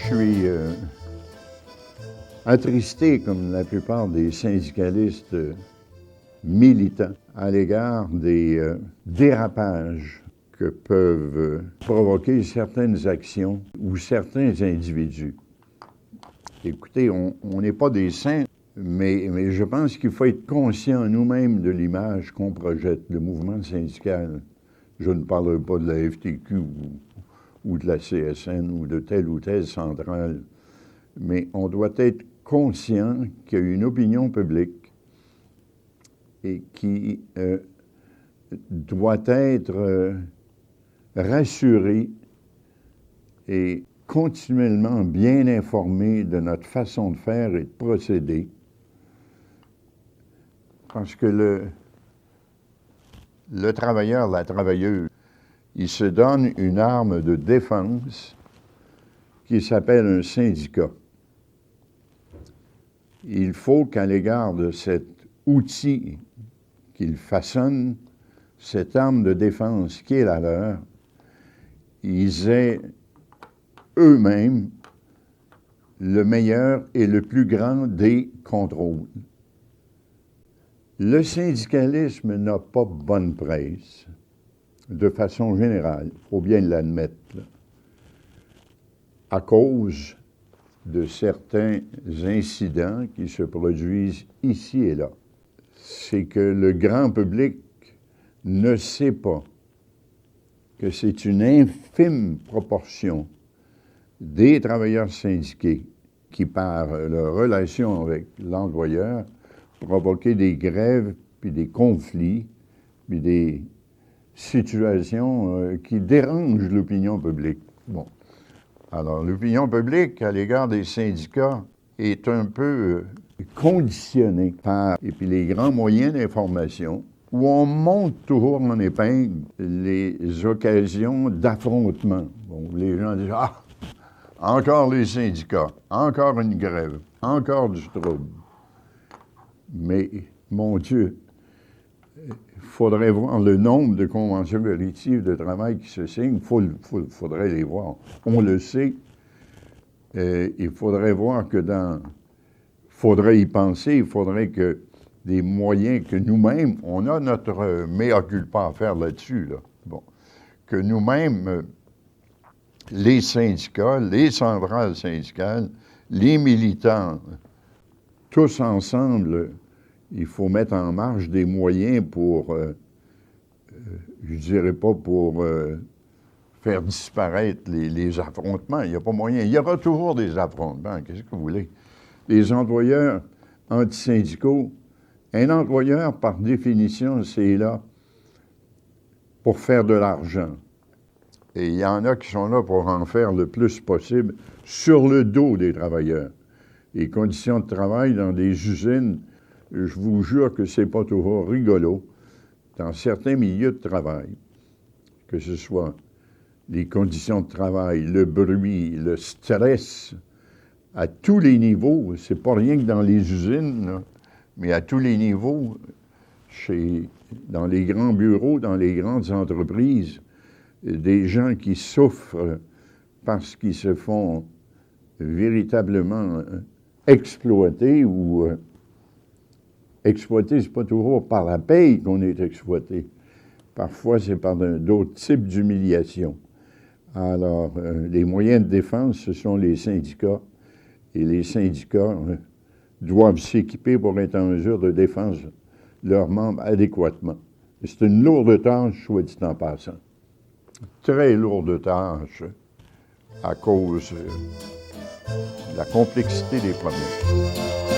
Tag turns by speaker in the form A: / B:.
A: suis attristé, comme la plupart des syndicalistes militants, à l'égard des dérapages que peuvent provoquer certaines actions ou certains individus. Écoutez, on n'est pas des saints, mais je pense qu'il faut être conscient nous-mêmes de l'image qu'on projette, le mouvement syndical. Je ne parlerai pas de la FTQ ou de la CSN ou de telle ou telle centrale, mais on doit être conscient qu'il y a une opinion publique et qui doit être rassurée et continuellement bien informée de notre façon de faire et de procéder. Parce que le travailleur, la travailleuse, il se donne une arme de défense qui s'appelle un syndicat. Il faut qu'à l'égard de cet outil qu'ils façonnent, cette arme de défense qui est la leur, ils aient eux-mêmes le meilleur et le plus grand des contrôles. Le syndicalisme n'a pas bonne presse, de façon générale, il faut bien l'admettre, là, à cause de certains incidents qui se produisent ici et là. C'est que le grand public ne sait pas que c'est une infime proportion des travailleurs syndiqués qui, par leur relation avec l'employeur, provoquaient des grèves, puis des conflits, puis des situations qui dérangent l'opinion publique. Bon. Alors, l'opinion publique, à l'égard des syndicats, est un peu conditionnée par, et puis les grands moyens d'information, où on monte toujours en épingle les occasions d'affrontement. Bon, les gens disent « Ah, encore les syndicats, encore une grève, encore du trouble. » Mais, mon Dieu, il faudrait voir le nombre de conventions collectives de travail qui se signent. Il faudrait les voir. On le sait. Il faudrait voir que faudrait y penser. Il faudrait que des moyens que nous-mêmes, on a notre mea culpa à faire là-dessus, là. Bon. Que nous-mêmes, les syndicats, les centrales syndicales, les militants, tous ensemble, il faut mettre en marche des moyens pour, je dirais pas pour faire disparaître les affrontements. Il n'y a pas moyen. Il y aura toujours des affrontements. Qu'est-ce que vous voulez? Les employeurs antisyndicaux, un employeur, par définition, c'est là pour faire de l'argent. Et il y en a qui sont là pour en faire le plus possible sur le dos des travailleurs. Les conditions de travail dans des usines, je vous jure que c'est pas toujours rigolo dans certains milieux de travail, que ce soit les conditions de travail, le bruit, le stress, à tous les niveaux. C'est pas rien que dans les usines, là, mais à tous les niveaux, dans les grands bureaux, dans les grandes entreprises, des gens qui souffrent parce qu'ils se font véritablement exploiter ou exploiter, c'est pas toujours par la paye qu'on est exploité. Parfois, c'est par d'autres types d'humiliation. Alors, les moyens de défense, ce sont les syndicats. Et les syndicats doivent s'équiper pour être en mesure de défendre leurs membres adéquatement. Et c'est une lourde tâche, soit dit en passant. Très lourde tâche à cause de la complexité des problèmes.